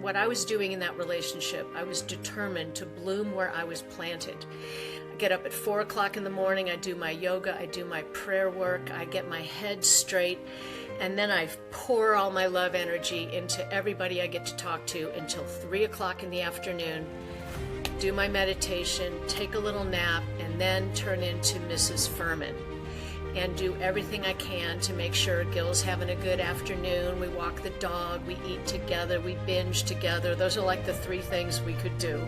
what I was doing in that relationship, I was determined to bloom where I was planted. I get up at 4 o'clock in the morning, I do my yoga, I do my prayer work, I get my head straight, and then I pour all my love energy into everybody I get to talk to until 3 o'clock in the afternoon, do my meditation, take a little nap, and then turn into Mrs. Ferman and do everything I can to make sure Gil's having a good afternoon. We walk the dog, we eat together, we binge together. Those are like the 3 things we could do.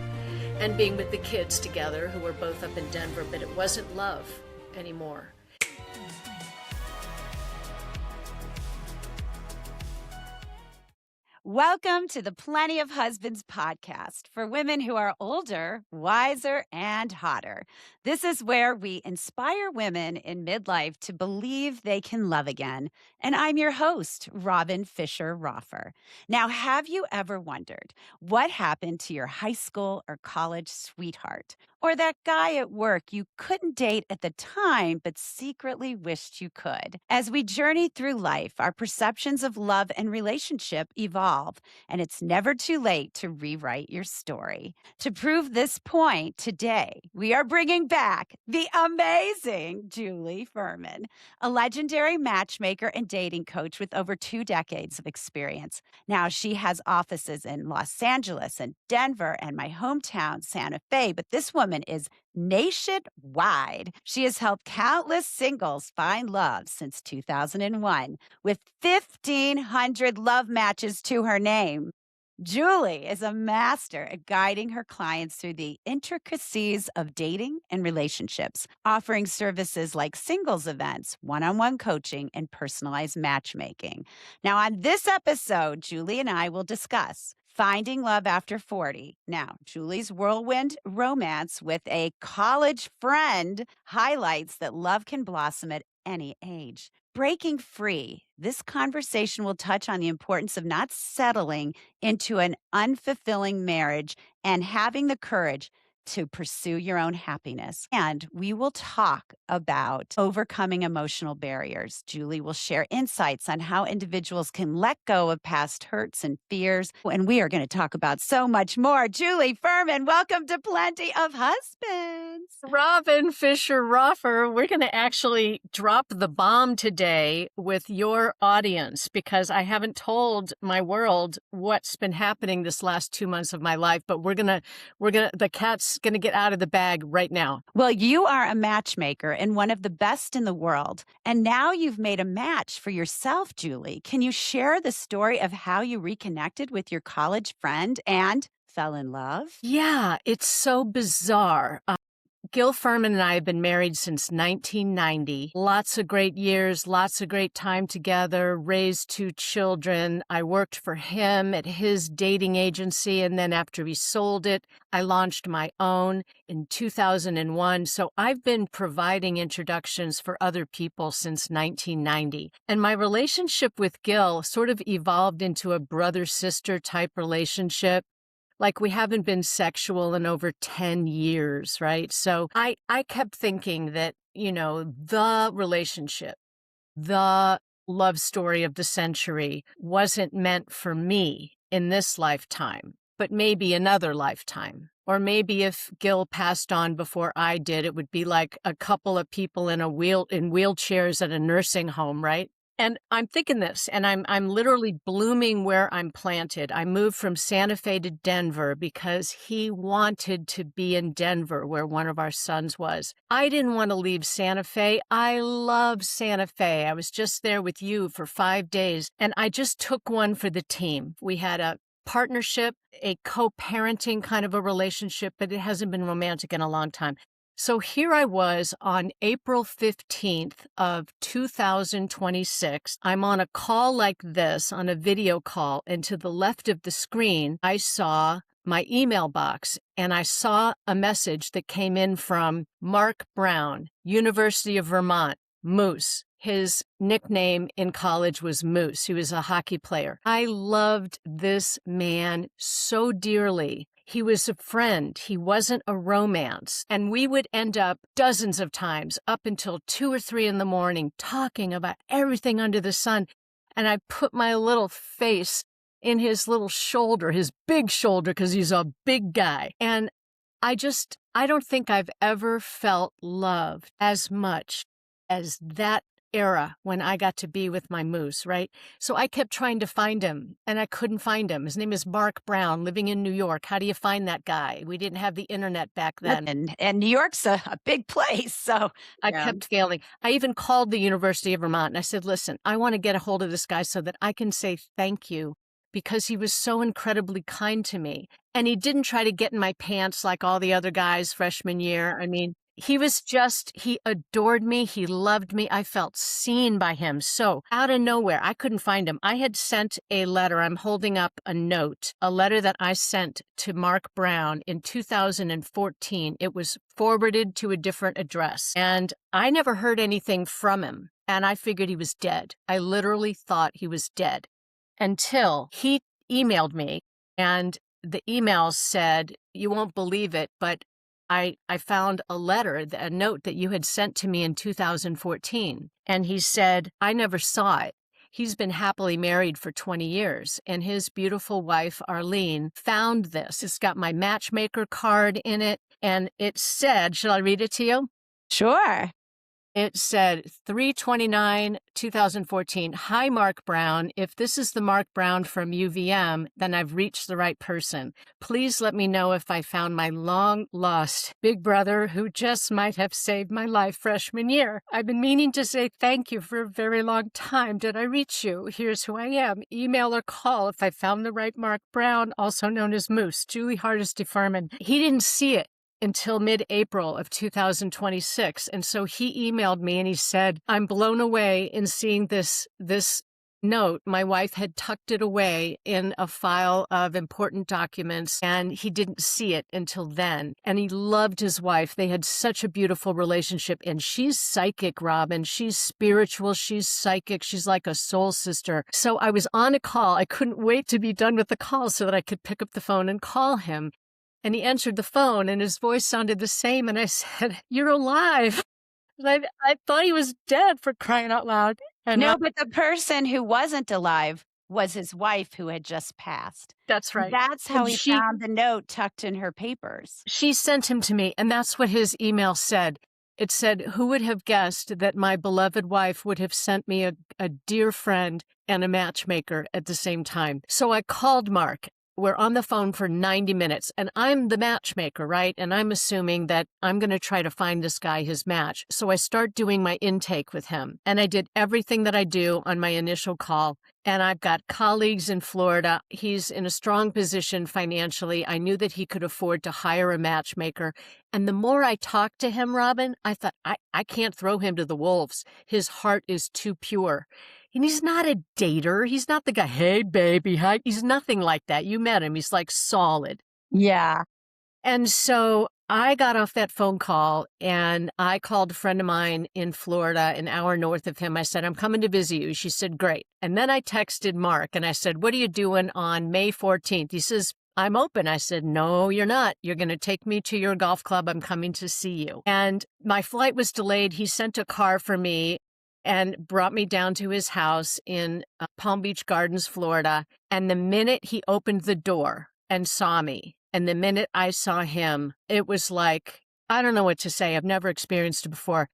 And being with the kids together, who were both up in Denver, but it wasn't love anymore. Welcome to the Plenty of Husbands podcast for women who are older, wiser, and hotter. This is where we inspire women in midlife to believe they can love again. And I'm your host, Robin Fisher Roffer. Now, have you ever wondered what happened to your high school or college sweetheart? Or that guy at work you couldn't date at the time, but secretly wished you could? As we journey through life, our perceptions of love and relationship evolve, and it's never too late to rewrite your story. To prove this point, today, we are bringing back the amazing Julie Ferman, a legendary matchmaker and dating coach with over 2 decades of experience. Now, she has offices in Los Angeles and Denver and my hometown, Santa Fe, but this woman is nationwide. She has helped countless singles find love since 2001, with 1,500 love matches to her name. Julie is a master at guiding her clients through the intricacies of dating and relationships, offering services like singles events, one-on-one coaching, and personalized matchmaking. Now, on this episode, Julie and I will discuss finding love after 40. Now, Julie's whirlwind romance with a college friend highlights that love can blossom at any age. Breaking free. This conversation will touch on the importance of not settling into an unfulfilling marriage and having the courage to pursue your own happiness. And we will talk about overcoming emotional barriers. Julie will share insights on how individuals can let go of past hurts and fears. And we are going to talk about so much more. Julie Ferman, welcome to Plenty of Husbands. Robin Fisher Roffer, we're going to actually drop the bomb today with your audience because I haven't told my world what's been happening this last 2 months of my life, but the cat's going to get out of the bag right now. Well, you are a matchmaker and one of the best in the world. And now you've made a match for yourself, Julie. Can you share the story of how you reconnected with your college friend and fell in love? Yeah, it's so bizarre. Gil Ferman and I have been married since 1990. Lots of great years, lots of great time together, raised 2 children. I worked for him at his dating agency, and then after he sold it, I launched my own in 2001. So I've been providing introductions for other people since 1990. And my relationship with Gil sort of evolved into a brother-sister type relationship. Like we haven't been sexual in over 10 years, right? So I kept thinking that, the relationship, the love story of the century wasn't meant for me in this lifetime, but maybe another lifetime. Or maybe if Gil passed on before I did, it would be like a couple of people in wheelchairs at a nursing home, right? And I'm thinking this, and I'm literally blooming where I'm planted. I moved from Santa Fe to Denver because he wanted to be in Denver, where one of our sons was. I didn't want to leave Santa Fe. I love Santa Fe. I was just there with you for 5 days, and I just took one for the team. We had a partnership, a co-parenting kind of a relationship, but it hasn't been romantic in a long time. So here I was on April 15th of 2026. I'm on a call like this, on a video call, and to the left of the screen, I saw my email box, and I saw a message that came in from Mark Brown, University of Vermont, Moose. His nickname in college was Moose. He was a hockey player. I loved this man so dearly. He was a friend. He wasn't a romance. And we would end up dozens of times up until 2 or 3 in the morning talking about everything under the sun. And I put my little face in his little shoulder, his big shoulder, because he's a big guy. And I don't think I've ever felt loved as much as that era when I got to be with my moose, right? So I kept trying to find him, and I couldn't find him. His name is Mark Brown, living in New York. How do you find that guy? We didn't have the internet back then. And New York's a big place, so I yeah. kept failing. I even called the University of Vermont, and I said, listen, I want to get a hold of this guy so that I can say thank you because he was so incredibly kind to me. And he didn't try to get in my pants like all the other guys freshman year. I mean, he adored me. He loved me. I felt seen by him. So out of nowhere, I couldn't find him. I had sent a letter. I'm holding up a note, a letter that I sent to Mark Brown in 2014. It was forwarded to a different address. And I never heard anything from him. And I figured he was dead. I literally thought he was dead until he emailed me. And the email said, you won't believe it, but I found a letter, a note that you had sent to me in 2014. And he said, I never saw it. He's been happily married for 20 years, and his beautiful wife, Arlene, found this. It's got my Matchmaker card in it, and it said, shall I read it to you? Sure. It said 3/29/2014. Hi, Mark Brown. If this is the Mark Brown from UVM, then I've reached the right person. Please let me know if I found my long-lost big brother who just might have saved my life freshman year. I've been meaning to say thank you for a very long time. Did I reach you? Here's who I am. Email or call if I found the right Mark Brown, also known as Moose. Julie Hardesty Ferman. He didn't see it until mid-April of 2026. And so he emailed me and he said, I'm blown away in seeing this note. My wife had tucked it away in a file of important documents, and he didn't see it until then. And he loved his wife. They had such a beautiful relationship. And she's psychic, Robin. She's spiritual. She's psychic. She's like a soul sister. So I was on a call. I couldn't wait to be done with the call so that I could pick up the phone and call him. And he answered the phone, and his voice sounded the same. And I said, you're alive. I thought he was dead, for crying out loud. And No, but the person who wasn't alive was his wife who had just passed. That's right. That's how And he found the note tucked in her papers. She sent him to me, and that's what his email said. It said, who would have guessed that my beloved wife would have sent me a dear friend and a matchmaker at the same time? So I called Mark. We're on the phone for 90 minutes, and I'm the matchmaker, right? And I'm assuming that I'm going to try to find this guy his match. So I start doing my intake with him, and I did everything that I do on my initial call. And I've got colleagues in Florida. He's in a strong position financially. I knew that he could afford to hire a matchmaker. And the more I talked to him, Robin, I thought, I can't throw him to the wolves. His heart is too pure. And he's not a dater. He's not the guy, hey, baby, hi. He's nothing like that. You met him. He's like solid. Yeah. And so I got off that phone call and I called a friend of mine in Florida, an hour north of him. I said, I'm coming to visit you. She said, great. And then I texted Mark and I said, what are you doing on May 14th? He says, I'm open. I said, no, you're not. You're going to take me to your golf club. I'm coming to see you. And my flight was delayed. He sent a car for me and brought me down to his house in Palm Beach Gardens, Florida. And the minute he opened the door and saw me, and the minute I saw him, it was like, I don't know what to say. I've never experienced it before.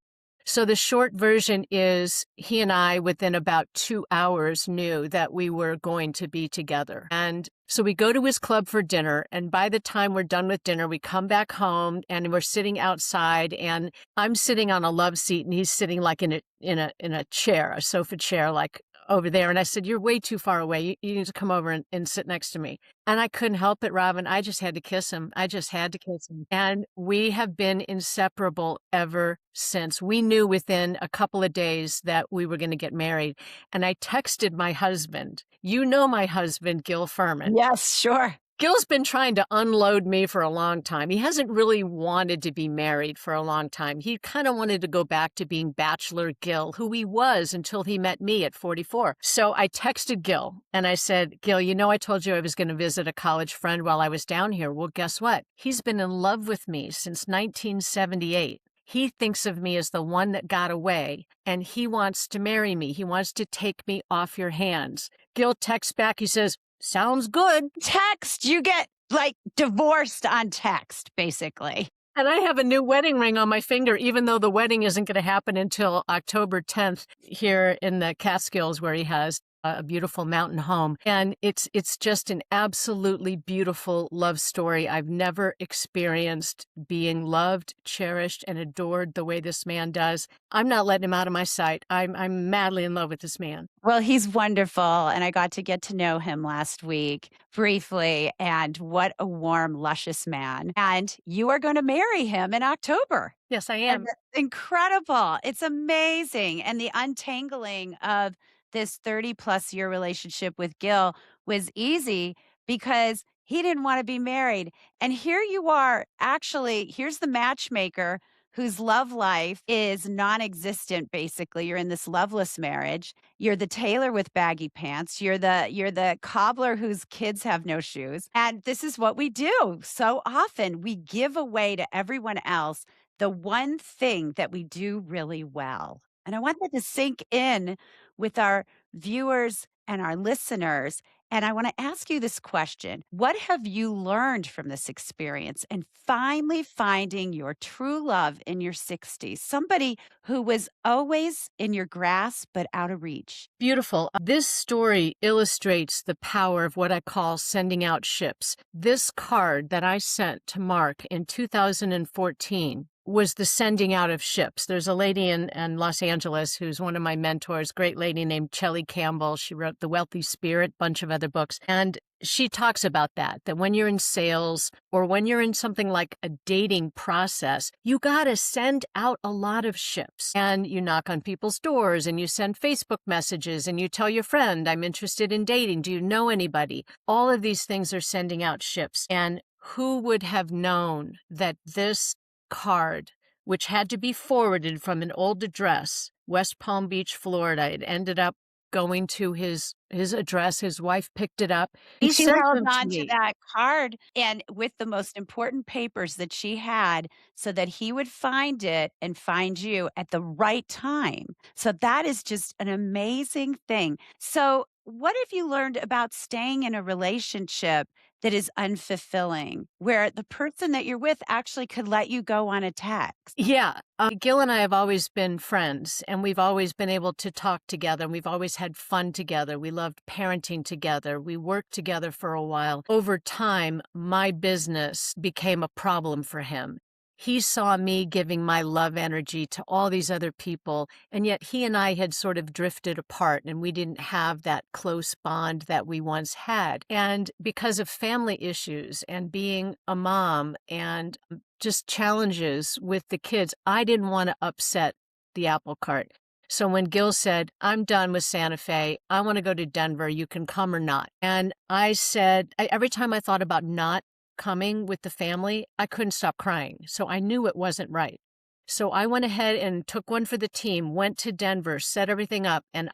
So the short version is he and I, within about 2 hours, knew that we were going to be together. And so we go to his club for dinner. And by the time we're done with dinner, we come back home and we're sitting outside. And I'm sitting on a love seat and he's sitting like in a chair, a sofa chair, like over there. And I said, you're way too far away. You need to come over and sit next to me. And I couldn't help it, Robin. I just had to kiss him. I just had to kiss him. And we have been inseparable ever since. We knew within a couple of days that we were going to get married. And I texted my husband. You know my husband, Gil Ferman. Yes, sure. Gil's been trying to unload me for a long time. He hasn't really wanted to be married for a long time. He kind of wanted to go back to being Bachelor Gil, who he was until he met me at 44. So I texted Gil and I said, Gil, you know I told you I was going to visit a college friend while I was down here. Well, guess what? He's been in love with me since 1978. He thinks of me as the one that got away, and he wants to marry me. He wants to take me off your hands. Gil texts back. He says, sounds good. Text, you get like divorced on text, basically. And I have a new wedding ring on my finger, even though the wedding isn't going to happen until October 10th here in the Catskills, where he has a beautiful mountain home. And it's just an absolutely beautiful love story. I've never experienced being loved, cherished, and adored the way this man does. I'm not letting him out of my sight. I'm madly in love with this man. Well, he's wonderful, and I got to get to know him last week briefly, and what a warm, luscious man. And you are going to marry him in October. Yes, I And am. that's incredible. It's amazing. And the untangling of this 30+ year relationship with Gil was easy because he didn't want to be married. And here you are, actually, here's the matchmaker whose love life is non-existent basically. You're in this loveless marriage. You're the tailor with baggy pants. You're the cobbler whose kids have no shoes. And this is what we do. So often we give away to everyone else the one thing that we do really well. And I want that to sink in with our viewers and our listeners. And I want to ask you this question. What have you learned from this experience and finally finding your true love in your 60s? Somebody who was always in your grasp but out of reach. Beautiful. This story illustrates the power of what I call sending out ships. This card that I sent to Mark in 2014 was the sending out of ships. There's a lady in Los Angeles who's one of my mentors, great lady named Chelly Campbell. She wrote The Wealthy Spirit, bunch of other books. And she talks about that when you're in sales or when you're in something like a dating process, you got to send out a lot of ships. And you knock on people's doors and you send Facebook messages and you tell your friend, I'm interested in dating. Do you know anybody? All of these things are sending out ships. And who would have known that this card, which had to be forwarded from an old address, West Palm Beach, Florida, it ended up going to his address. His wife picked it up. He She sent held them to on to me. that card and with the most important papers that she had so that he would find it and find you at the right time. So that is just an amazing thing. So what have you learned about staying in a relationship that is unfulfilling, where the person that you're with actually could let you go on a text? Yeah. Gil and I have always been friends, and we've always been able to talk together, and we've always had fun together. We loved parenting together. We worked together for a while. Over time, my business became a problem for him. He saw me giving my love energy to all these other people, and yet he and I had sort of drifted apart, and we didn't have that close bond that we once had. And because of family issues and being a mom and just challenges with the kids, I didn't want to upset the apple cart. So when Gil said, I'm done with Santa Fe, I want to go to Denver, you can come or not. And I said, every time I thought about not coming with the family, I couldn't stop crying. So I knew it wasn't right. So I went ahead and took one for the team, went to Denver, set everything up. And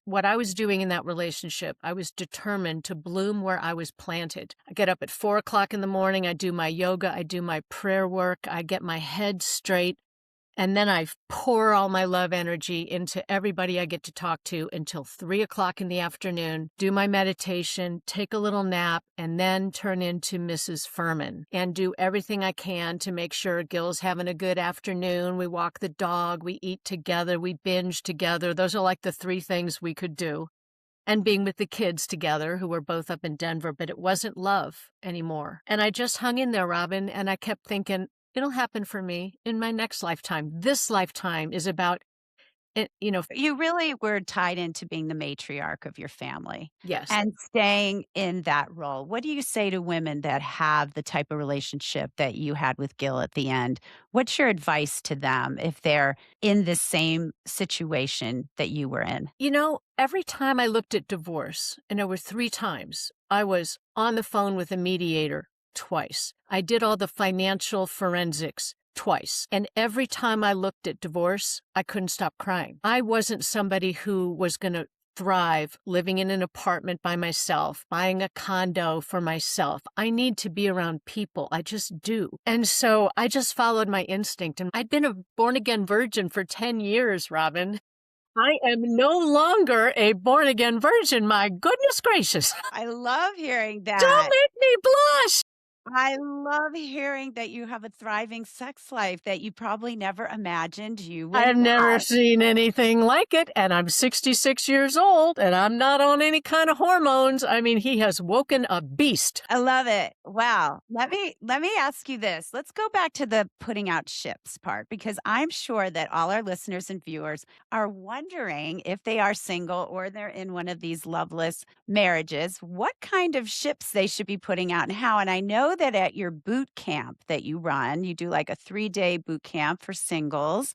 what I was doing in that relationship, I was determined to bloom where I was planted. I get up at 4 o'clock in the morning. I do my yoga. I do my prayer work. I get my head straight. And then I pour all my love energy into everybody I get to talk to until 3 o'clock in the afternoon, do my meditation, take a little nap, and then turn into Mrs. Ferman and do everything I can to make sure Gil's having a good afternoon. We walk the dog, we eat together, we binge together. Those are like the three things we could do. And being with the kids together, who were both up in Denver, but it wasn't love anymore. And I just hung in there, Robin, and I kept thinking, it'll happen for me in my next lifetime. This lifetime is about it, You really were tied into being the matriarch of your family yes. and staying in that role. What do you say to women that have the type of relationship that you had with Gil at the end? What's your advice to them if they're in the same situation that you were in? Every time I looked at divorce, and there were 3 times, I was on the phone with a mediator twice. I did all the financial forensics twice. And every time I looked at divorce, I couldn't stop crying. I wasn't somebody who was going to thrive living in an apartment by myself, buying a condo for myself. I need to be around people. I just do. And so I just followed my instinct. And I'd been a born-again virgin for 10 years, Robin. I am no longer a born again virgin. My goodness gracious. I love hearing Don't that. make me blush. I love hearing that you have a thriving sex life that you probably never imagined you would I've never have. seen anything like it, and I'm 66 years old, and I'm not on any kind of hormones. I mean, he has woken a beast. I love it. Wow. Let me ask you this. Let's go back to the putting out ships part because I'm sure that all our listeners and viewers are wondering if they are single or they're in one of these loveless marriages, what kind of ships they should be putting out and how. And I know that at your boot camp that you run, you do like a 3-day boot camp for singles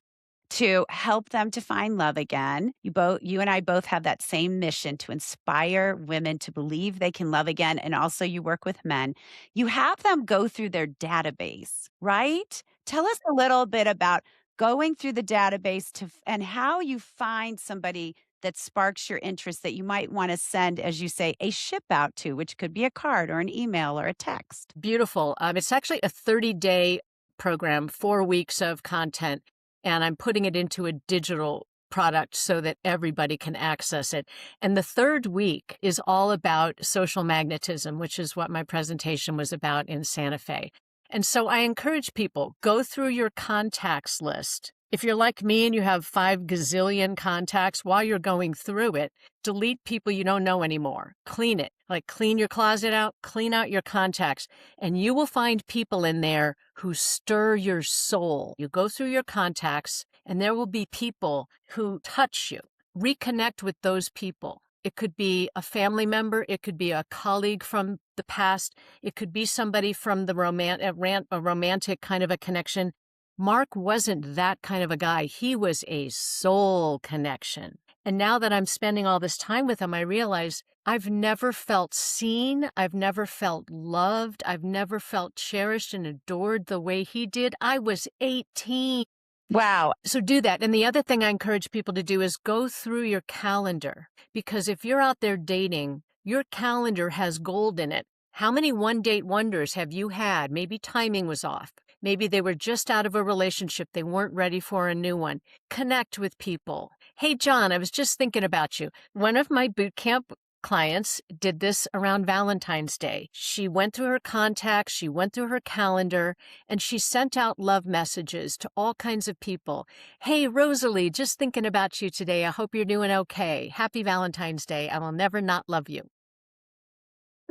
to help them to find love again. You and I both have that same mission to inspire women to believe they can love again. And also you work with men. You have them go through their database, right? Tell us a little bit about going through the database and how you find somebody that sparks your interest that you might want to send, as you say, a ship out to, which could be a card or an email or a text. Beautiful. It's actually a 30-day program, 4 weeks of content, and I'm putting it into a digital product so that everybody can access it. And the third week is all about social magnetism, which is what my presentation was about in Santa Fe. And so I encourage people, go through your contacts list. If you're like me and you have 5 gazillion contacts, while you're going through it, delete people you don't know anymore. Clean it. Like clean your closet out, clean out your contacts, and you will find people in there who stir your soul. You go through your contacts, and there will be people who touch you. Reconnect with those people. It could be a family member. It could be a colleague from the past. It could be somebody from the romantic kind of a connection. Mark wasn't that kind of a guy. He was a soul connection. And now that I'm spending all this time with him, I realize I've never felt seen. I've never felt loved. I've never felt cherished and adored the way he did. I was 18. Wow. So do that. And the other thing I encourage people to do is go through your calendar, because if you're out there dating, your calendar has gold in it. How many one-date wonders have you had? Maybe timing was off. Maybe they were just out of a relationship. They weren't ready for a new one. Connect with people. Hey, John, I was just thinking about you. One of my boot camp clients did this around Valentine's Day. She went through her contacts, she went through her calendar, and she sent out love messages to all kinds of people. Hey, Rosalie, just thinking about you today. I hope you're doing okay. Happy Valentine's Day. I will never not love you.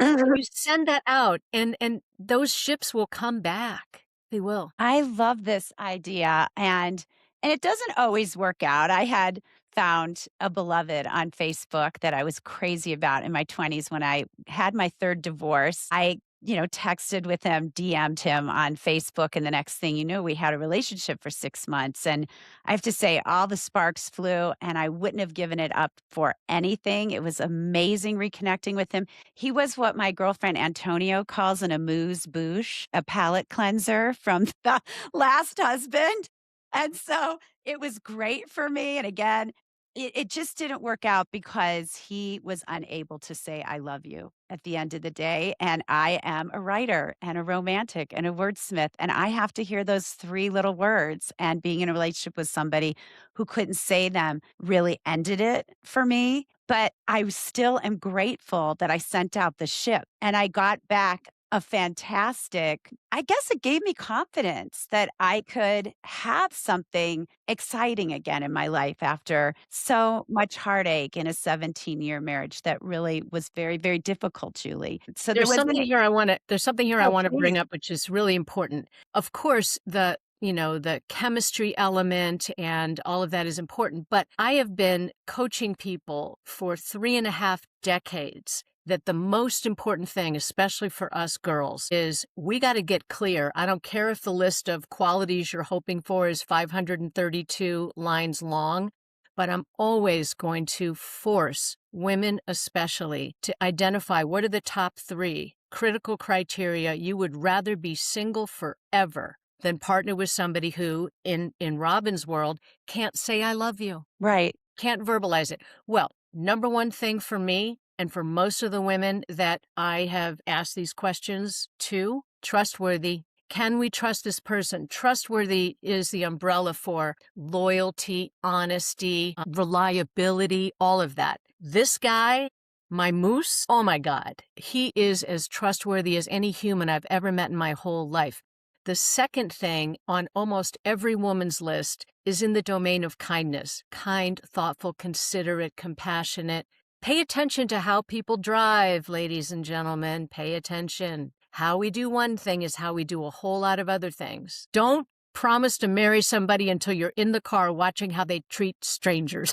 You send that out, and those ships will come back. They will. I love this idea and it doesn't always work out. I had found a beloved on Facebook that I was crazy about in my 20s when I had my third divorce. I texted with him, DM'd him on Facebook, and the next thing you know, we had a relationship for 6 months. And I have to say, all the sparks flew, and I wouldn't have given it up for anything. It was amazing reconnecting with him. He was what my girlfriend Antonio calls an amuse-bouche, a palate cleanser from the last husband. And so it was great for me. And again, it just didn't work out because he was unable to say, I love you at the end of the day. And I am a writer and a romantic and a wordsmith. And I have to hear those 3 little words. And being in a relationship with somebody who couldn't say them really ended it for me. But I still am grateful that I sent out the ship and I got back a fantastic, I guess it gave me confidence that I could have something exciting again in my life after so much heartache in a 17-year marriage that really was very, very difficult, Julie. So there There's was something here I want to oh, bring please. up, which is really important. Of course, the chemistry element and all of that is important, but I have been coaching people for 3.5 decades that the most important thing, especially for us girls, is we got to get clear. I don't care if the list of qualities you're hoping for is 532 lines long, but I'm always going to force women especially to identify what are the top 3 critical criteria you would rather be single forever than partner with somebody who, in Robin's world, can't say I love you, Right. can't verbalize it. Well, number one thing for me and for most of the women that I have asked these questions to, trustworthy, Can we trust this person? Trustworthy is the umbrella for loyalty, honesty, reliability, all of that. This guy, my moose, oh my God, he is as trustworthy as any human I've ever met in my whole life. The second thing on almost every woman's list is in the domain of kindness. Kind, thoughtful, considerate, compassionate. Pay attention to how people drive, ladies and gentlemen. Pay attention. How we do one thing is how we do a whole lot of other things. Don't promise to marry somebody until you're in the car watching how they treat strangers.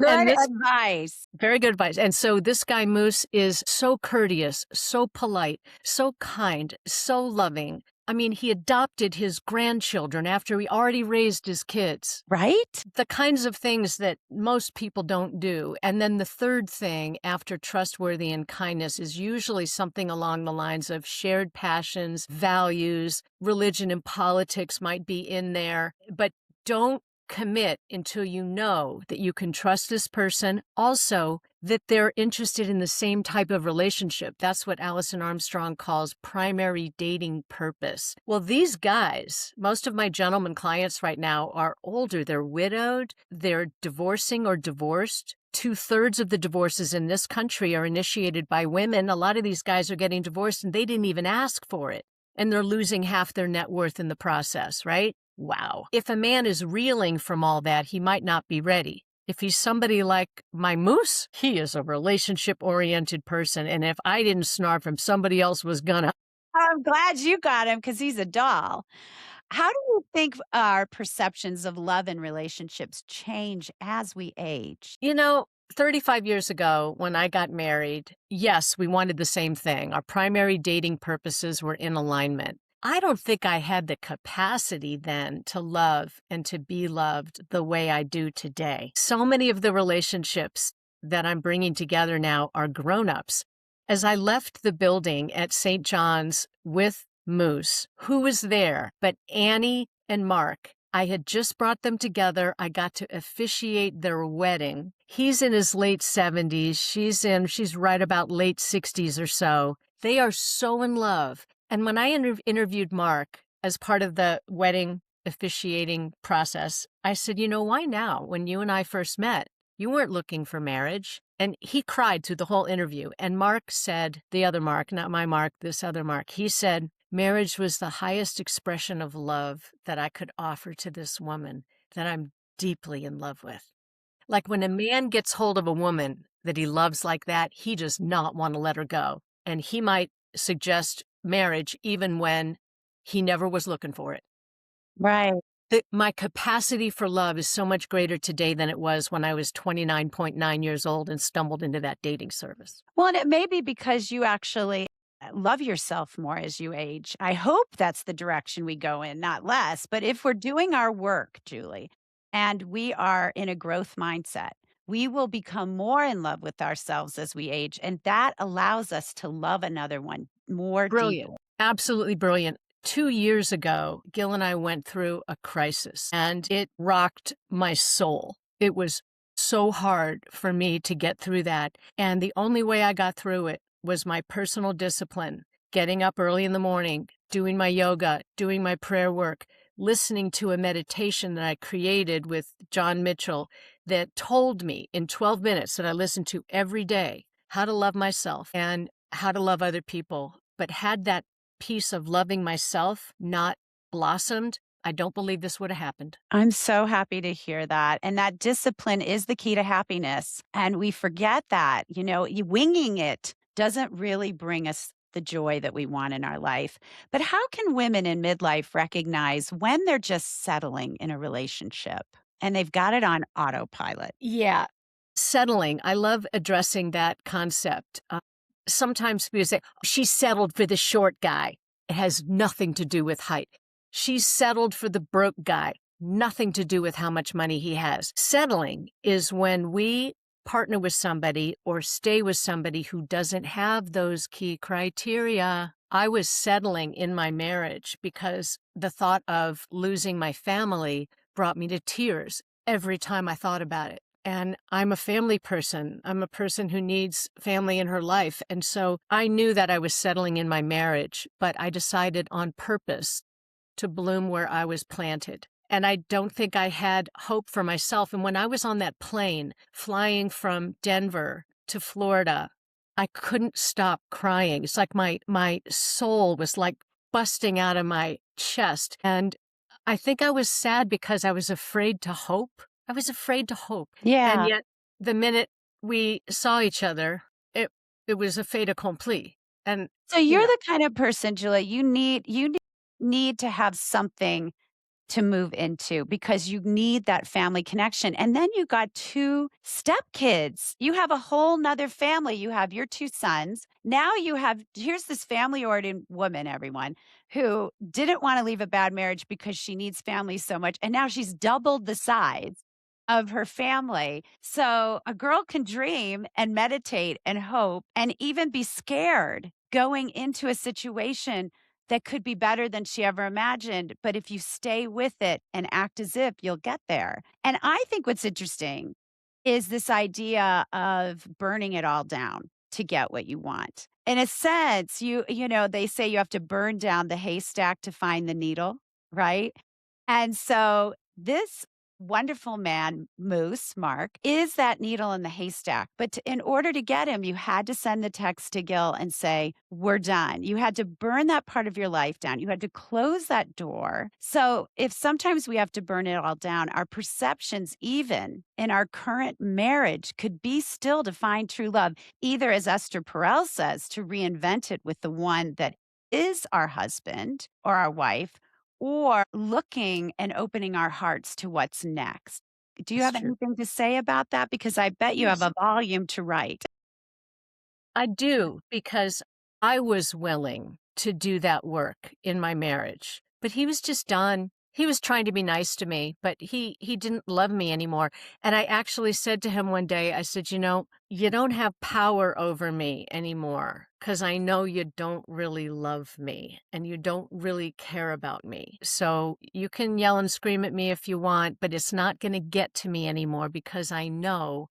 And Good this advice. very good advice. And so this guy, Moose, is so courteous, so polite, so kind, so loving. I mean, he adopted his grandchildren after he already raised his kids. Right? The kinds of things that most people don't do. And then the third thing after trustworthy and kindness is usually something along the lines of shared passions, values, religion and politics might be in there. But don't commit until you know that you can trust this person. Also, that they're interested in the same type of relationship. That's what Alison Armstrong calls primary dating purpose. Well, these guys, most of my gentleman clients right now are older. They're widowed, they're divorcing or divorced. 2/3 of the divorces in this country are initiated by women. A lot of these guys are getting divorced and they didn't even ask for it. And they're losing half their net worth in the process, right? Wow. If a man is reeling from all that, he might not be ready. If he's somebody like my moose, he is a relationship-oriented person. And if I didn't snarf him, somebody else was gonna. I'm glad you got him because he's a doll. How do you think our perceptions of love and relationships change as we age? 35 years ago, when I got married, yes, we wanted the same thing. Our primary dating purposes were in alignment. I don't think I had the capacity then to love and to be loved the way I do today. So many of the relationships that I'm bringing together now are grown-ups. As I left the building at St. John's with Moose, who was there but Annie and Mark? I had just brought them together. I got to officiate their wedding. He's in his late 70s. She's right about late 60s or so. They are so in love. And when I interviewed Mark as part of the wedding officiating process, I said, why now? When you and I first met, you weren't looking for marriage. And he cried through the whole interview. And Mark said, the other Mark, not my Mark, this other Mark, he said, marriage was the highest expression of love that I could offer to this woman that I'm deeply in love with. Like when a man gets hold of a woman that he loves like that, he does not want to let her go. And he might suggest marriage even when he never was looking for it. Right. My capacity for love is so much greater today than it was when I was 29.9 years old and stumbled into that dating service. Well, and it may be because you actually love yourself more as you age. I hope that's the direction we go in, not less. But if we're doing our work, Julie, and we are in a growth mindset, we will become more in love with ourselves as we age. And that allows us to love another one more Brilliant. deeply. Absolutely brilliant. 2 years ago, Gil and I went through a crisis and it rocked my soul. It was so hard for me to get through that. And the only way I got through it was my personal discipline, getting up early in the morning, doing my yoga, doing my prayer work, listening to a meditation that I created with John Mitchell that told me in 12 minutes that I listened to every day how to love myself and how to love other people. But had that piece of loving myself not blossomed, I don't believe this would have happened. I'm so happy to hear that. And that discipline is the key to happiness. And we forget that, winging it doesn't really bring us the joy that we want in our life. But how can women in midlife recognize when they're just settling in a relationship and they've got it on autopilot? Yeah, settling. I love addressing that concept. Sometimes people say, she settled for the short guy. It has nothing to do with height. She's settled for the broke guy. Nothing to do with how much money he has. Settling is when we partner with somebody or stay with somebody who doesn't have those key criteria. I was settling in my marriage because the thought of losing my family brought me to tears every time I thought about it. And I'm a family person. I'm a person who needs family in her life. And so I knew that I was settling in my marriage, but I decided on purpose to bloom where I was planted. And I don't think I had hope for myself. And when I was on that plane flying from Denver to Florida, I couldn't stop crying. It's like my soul was like busting out of my chest. And I think I was sad because I was afraid to hope. I was afraid to hope. And Yeah. yet the minute we saw each other, it was a fait accompli. And, So you you're know, the kind of person, Julia, you need to have something to move into because you need that family connection. And then you got 2 stepkids. You have a whole nother family. You have your 2 sons. Now you have here's this family-oriented woman, everyone, who didn't wanna leave a bad marriage because she needs family so much, and now she's doubled the size of her family. So a girl can dream and meditate and hope and even be scared going into a situation that could be better than she ever imagined. But if you stay with it and act as if, you'll get there. And I think what's interesting is this idea of burning it all down to get what you want. In a sense, they say you have to burn down the haystack to find the needle, right? And so this wonderful man, Moose, Mark, is that needle in the haystack. But in order to get him, you had to send the text to Gil and say, we're done. You had to burn that part of your life down. You had to close that door. So if sometimes we have to burn it all down, our perceptions, even in our current marriage, could be still to find true love, either as Esther Perel says, to reinvent it with the one that is our husband or our wife, or looking and opening our hearts to what's next. Do you it's have true. anything to say about that? Because I bet you have Yes. a volume to write. I do, because I was willing to do that work in my marriage, but he was just done. He was trying to be nice to me, but he didn't love me anymore. And I actually said to him one day, I said, you don't have power over me anymore because I know you don't really love me and you don't really care about me. So you can yell and scream at me if you want, but it's not going to get to me anymore because I know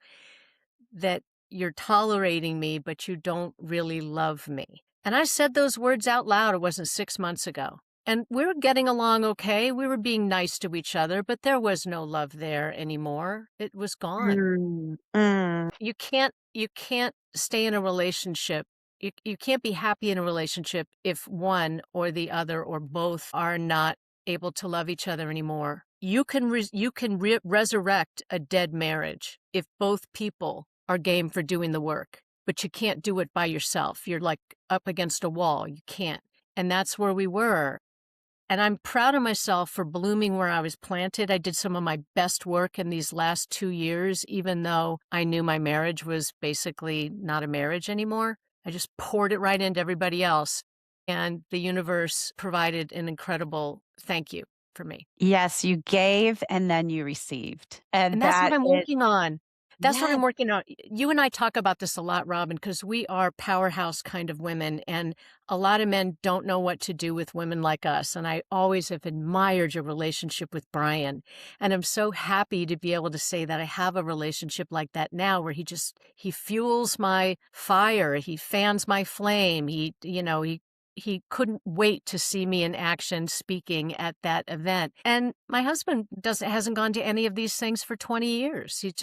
that you're tolerating me, but you don't really love me. And I said those words out loud. It wasn't 6 months ago. And we were getting along okay. We were being nice to each other, but there was no love there anymore. It was gone. Mm, mm. You can't stay in a relationship. You can't be happy in a relationship if one or the other or both are not able to love each other anymore. You can resurrect a dead marriage if both people are game for doing the work, but you can't do it by yourself. You're like up against a wall. You can't. And that's where we were. And I'm proud of myself for blooming where I was planted. I did some of my best work in these last 2 years, even though I knew my marriage was basically not a marriage anymore. I just poured it right into everybody else. And the universe provided an incredible thank you for me. Yes, you gave and then you received. And And that's what that I'm is, working on. That's what yes. I'm working on. You and I talk about this a lot, Robin, because we are powerhouse kind of women, and a lot of men don't know what to do with women like us. And I always have admired your relationship with Brian. And I'm so happy to be able to say that I have a relationship like that now where he fuels my fire, he fans my flame, he couldn't wait to see me in action speaking at that event. And my husband hasn't gone to any of these things for 20 years. He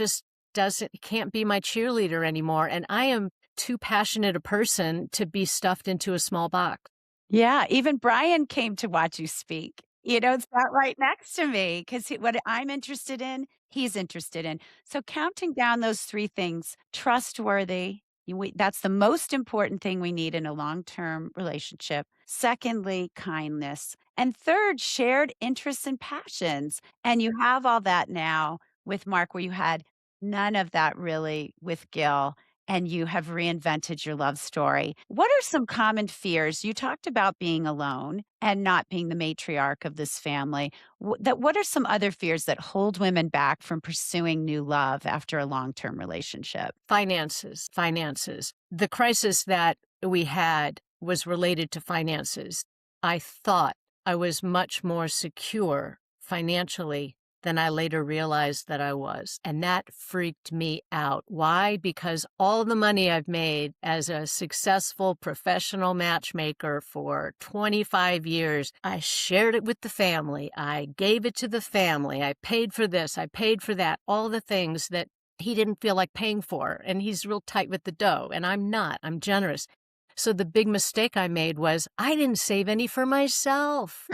can't be my cheerleader anymore. And I am too passionate a person to be stuffed into a small box. Yeah, even Brian came to watch you speak. It's sat right next to me because what I'm interested in, he's interested in. So counting down those 3 things, trustworthy, that's the most important thing we need in a long-term relationship. Secondly, kindness. And third, shared interests and passions. And you have all that now with Mark, where you had none of that really with Gil, and you have reinvented your love story. What are some common fears? You talked about being alone and not being the matriarch of this family. What are some other fears that hold women back from pursuing new love after a long-term relationship? Finances, finances. The crisis that we had was related to finances. I thought I was much more secure financially than I later realized that I was. And that freaked me out. Why? Because all the money I've made as a successful professional matchmaker for 25 years, I shared it with the family. I gave it to the family. I paid for this. I paid for that. All the things that he didn't feel like paying for. And he's real tight with the dough. And I'm not. I'm generous. So the big mistake I made was I didn't save any for myself.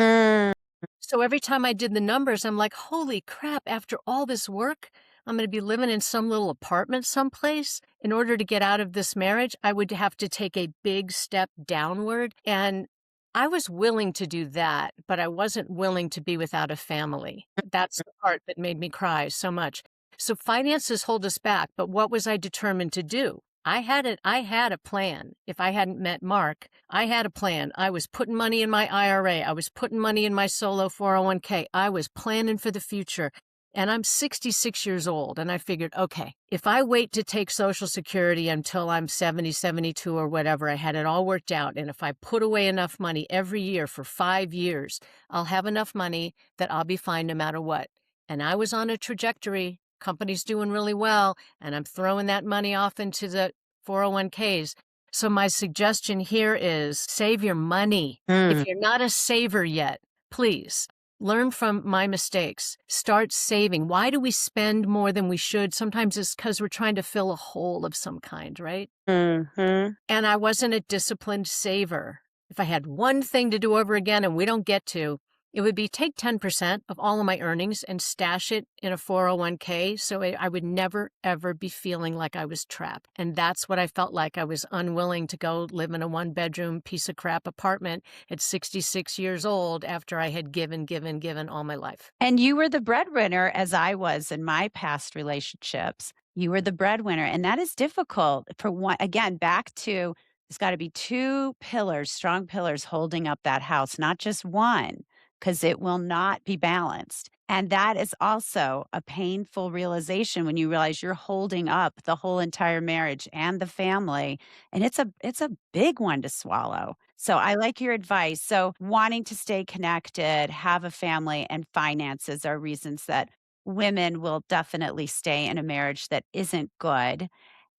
So every time I did the numbers, I'm like, holy crap, after all this work, I'm going to be living in some little apartment someplace. In order to get out of this marriage, I would have to take a big step downward. And I was willing to do that, but I wasn't willing to be without a family. That's the part that made me cry so much. So finances hold us back, but what was I determined to do? I had a plan. If I hadn't met Mark, I had a plan. I was putting money in my IRA. I was putting money in my solo 401k. I was planning for the future. And I'm 66 years old. And I figured, okay, if I wait to take Social Security until I'm 70, 72 or whatever, I had it all worked out. And if I put away enough money every year for 5 years, I'll have enough money that I'll be fine no matter what. And I was on a trajectory. Company's doing really well, and I'm throwing that money off into the 401ks. So my suggestion here is save your money. If you're not a saver yet, please learn from my mistakes. Start saving. Why do we spend more than we should? Sometimes it's because we're trying to fill a hole of some kind, right? Mm-hmm. And I wasn't a disciplined saver. If I had one thing to do over again, and we don't get to, it would be take 10% of all of my earnings and stash it in a 401k so I would never, ever be feeling like I was trapped. And that's what I felt like. I was unwilling to go live in a one-bedroom piece of crap apartment at 66 years old after I had given all my life. And you were the breadwinner, as I was in my past relationships. You were the breadwinner. And that is difficult for one. Again, back to there's got to be two pillars, strong pillars holding up that house, not just one, because it will not be balanced. And that is also a painful realization when you realize you're holding up the whole entire marriage and the family. And it's a big one to swallow. So I like your advice. So wanting to stay connected, have a family, and finances are reasons that women will definitely stay in a marriage that isn't good.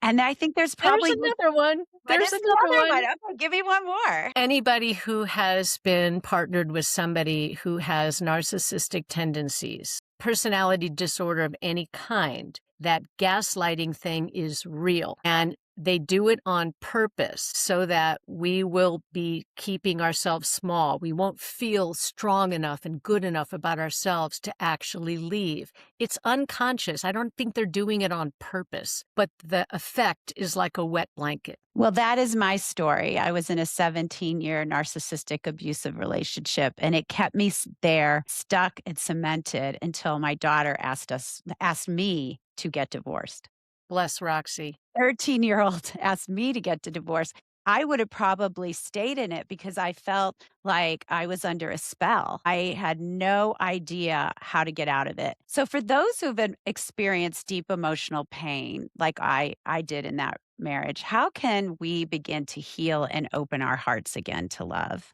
And I think there's There's probably another one. what There's is the another other one. one? Okay, give me one more. Anybody who has been partnered with somebody who has narcissistic tendencies, personality disorder of any kind, that gaslighting thing is real. And they do it on purpose so that we will be keeping ourselves small. We won't feel strong enough and good enough about ourselves to actually leave. It's unconscious. I don't think they're doing it on purpose, but the effect is like a wet blanket. Well, that is my story. I was in a 17-year narcissistic abusive relationship, and it kept me there, stuck and cemented until my daughter asked me to get divorced. Bless Roxy. 13-year-old asked me to get the divorce. I would have probably stayed in it because I felt like I was under a spell. I had no idea how to get out of it. So for those who've experienced deep emotional pain, like I did in that marriage, how can we begin to heal and open our hearts again to love?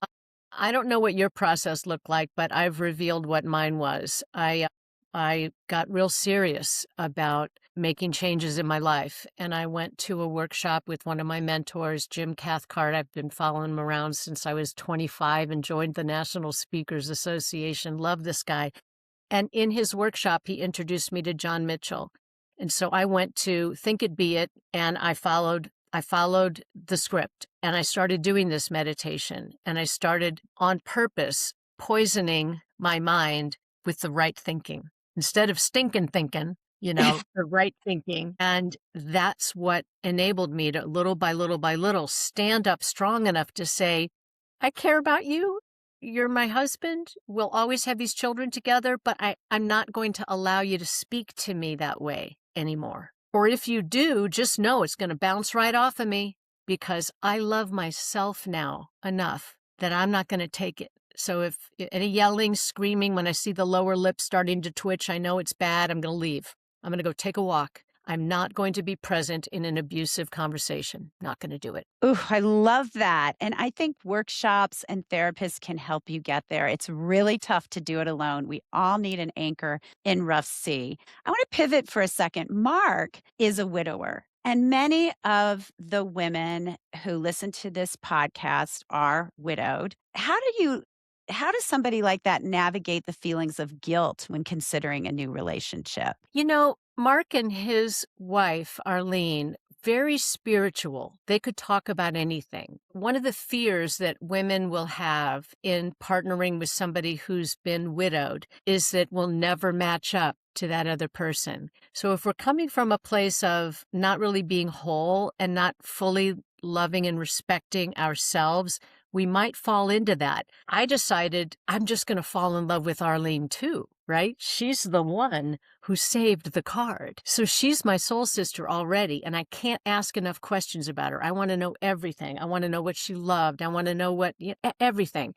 I don't know what your process looked like, but I've revealed what mine was. I got real serious about making changes in my life, and I went to a workshop with one of my mentors, Jim Cathcart. I've been following him around since I was 25 and joined the National Speakers Association. Love this guy. And in his workshop, he introduced me to John Mitchell. And so I went to Think It Be It, and I followed the script, and I started doing this meditation, and I started on purpose poisoning my mind with the right thinking instead of stinking thinking, the right thinking. And that's what enabled me to little by little by little stand up strong enough to say, I care about you. You're my husband. We'll always have these children together, but I'm not going to allow you to speak to me that way anymore. Or if you do, just know it's going to bounce right off of me because I love myself now enough that I'm not going to take it. So if any yelling, screaming, when I see the lower lip starting to twitch, I know it's bad. I'm going to leave. I'm going to go take a walk. I'm not going to be present in an abusive conversation. Not going to do it. Ooh, I love that. And I think workshops and therapists can help you get there. It's really tough to do it alone. We all need an anchor in rough sea. I want to pivot for a second. Mark is a widower, and many of the women who listen to this podcast are widowed. How does somebody like that navigate the feelings of guilt when considering a new relationship? Mark and his wife, Arlene, very spiritual. They could talk about anything. One of the fears that women will have in partnering with somebody who's been widowed is that we'll never match up to that other person. So if we're coming from a place of not really being whole and not fully loving and respecting ourselves, we might fall into that. I decided I'm just going to fall in love with Arlene too, right? She's the one who saved the card. So she's my soul sister already, and I can't ask enough questions about her. I want to know everything. I want to know what she loved. I want to know everything.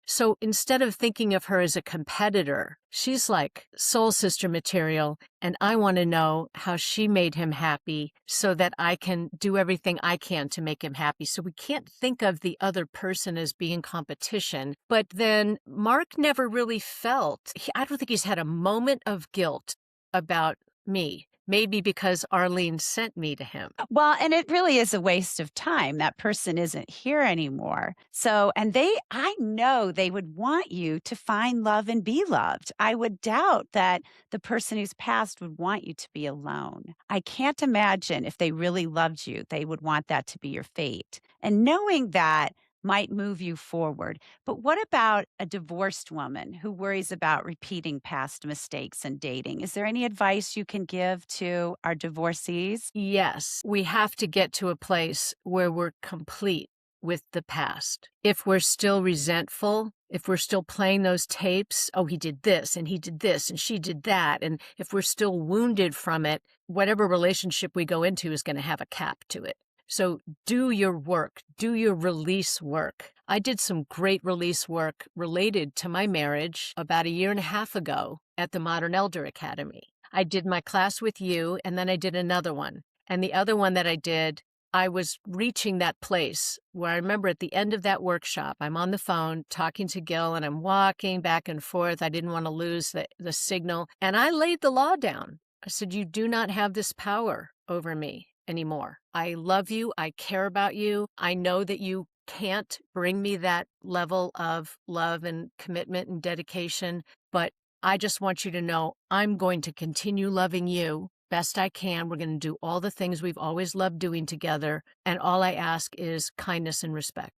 So instead of thinking of her as a competitor, she's like soul sister material, and I want to know how she made him happy so that I can do everything I can to make him happy. So we can't think of the other person as being competition. But then Mark never really I don't think he's had a moment of guilt about me. Maybe because Arlene sent me to him. Well, and it really is a waste of time. That person isn't here anymore. I know they would want you to find love and be loved. I would doubt that the person who's passed would want you to be alone. I can't imagine if they really loved you, they would want that to be your fate. And knowing that might move you forward. But what about a divorced woman who worries about repeating past mistakes in dating? Is there any advice you can give to our divorcees? Yes, we have to get to a place where we're complete with the past. If we're still resentful, if we're still playing those tapes, oh, he did this and he did this and she did that, and if we're still wounded from it, whatever relationship we go into is going to have a cap to it. So do your work, do your release work. I did some great release work related to my marriage about 1.5 years ago at the Modern Elder Academy. I did my class with you, and then I did another one. And the other one that I did, I was reaching that place where I remember at the end of that workshop, I'm on the phone talking to Gil, and I'm walking back and forth. I didn't want to lose the signal. And I laid the law down. I said, you do not have this power over me anymore. I love you. I care about you. I know that you can't bring me that level of love and commitment and dedication, but I just want you to know I'm going to continue loving you best I can. We're going to do all the things we've always loved doing together. And all I ask is kindness and respect.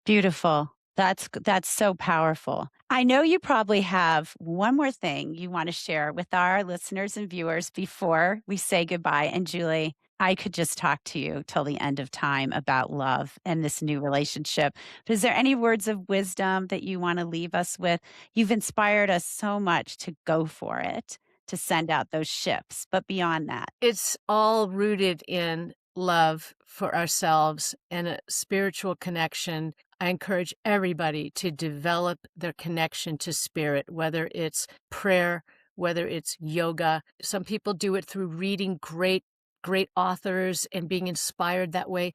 Beautiful. That's so powerful. I know you probably have one more thing you want to share with our listeners and viewers before we say goodbye. And Julie, I could just talk to you till the end of time about love and this new relationship. But is there any words of wisdom that you want to leave us with? You've inspired us so much to go for it, to send out those ships. But beyond that, it's all rooted in love for ourselves and a spiritual connection. I encourage everybody to develop their connection to spirit, whether it's prayer, whether it's yoga. Some people do it through reading great authors and being inspired that way.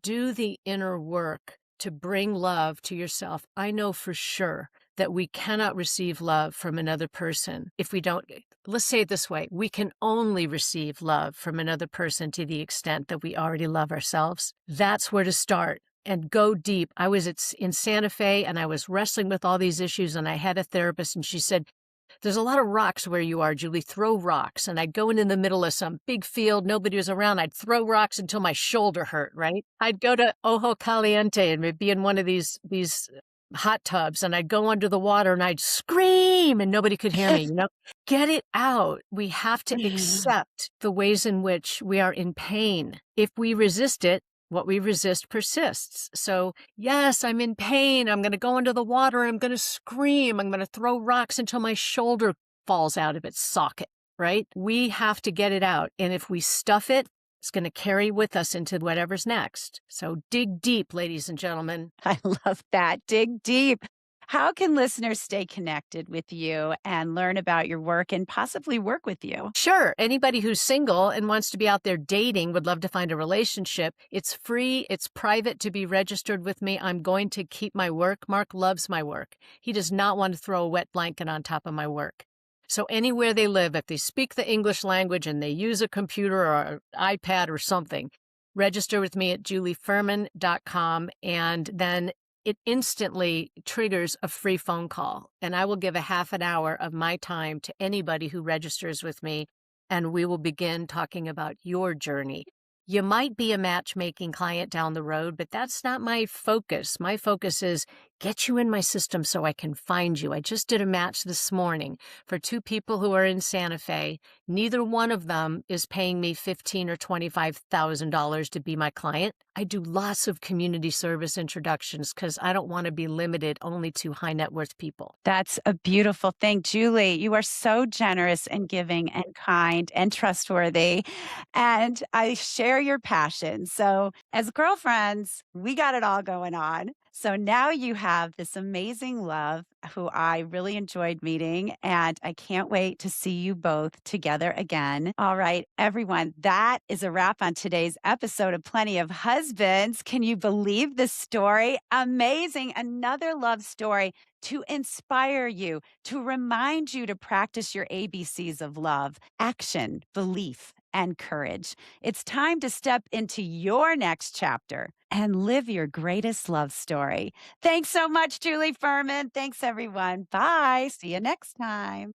Do the inner work to bring love to yourself. I know for sure that we cannot receive love from another person if we don't. Let's say it this way. We can only receive love from another person to the extent that we already love ourselves. That's where to start and go deep. I was in Santa Fe and I was wrestling with all these issues, and I had a therapist, and she said, there's a lot of rocks where you are, Julie. Throw rocks. And I'd go in the middle of some big field. Nobody was around. I'd throw rocks until my shoulder hurt, right? I'd go to Ojo Caliente and be in one of these hot tubs, and I'd go under the water and I'd scream and nobody could hear me, Get it out. We have to accept the ways in which we are in pain. If we resist it, what we resist persists. So, yes, I'm in pain. I'm going to go under the water. I'm going to scream. I'm going to throw rocks until my shoulder falls out of its socket, right? We have to get it out. And if we stuff it, it's going to carry with us into whatever's next. So dig deep, ladies and gentlemen. I love that. Dig deep. How can listeners stay connected with you and learn about your work and possibly work with you? Sure, anybody who's single and wants to be out there dating would love to find a relationship. It's free, it's private to be registered with me. I'm going to keep my work. Mark loves my work. He does not want to throw a wet blanket on top of my work. So anywhere they live, if they speak the English language and they use a computer or an iPad or something, register with me at julieferman.com, and then it instantly triggers a free phone call. And I will give a half an hour of my time to anybody who registers with me, and we will begin talking about your journey. You might be a matchmaking client down the road, but that's not my focus. My focus is get you in my system so I can find you. I just did a match this morning for two people who are in Santa Fe. Neither one of them is paying me $15,000 or $25,000 to be my client. I do lots of community service introductions because I don't want to be limited only to high net worth people. That's a beautiful thing. Julie, you are so generous and giving and kind and trustworthy. And I share your passion. So, as girlfriends, we got it all going on. So now you have this amazing love who I really enjoyed meeting, and I can't wait to see you both together again. All right, everyone, that is a wrap on today's episode of Plenty of Husbands. Can you believe this story? Amazing. Another love story to inspire you, to remind you to practice your ABCs of love: action, belief, and courage. It's time to step into your next chapter and live your greatest love story. Thanks so much, Julie Ferman. Thanks, everyone. Bye. See you next time.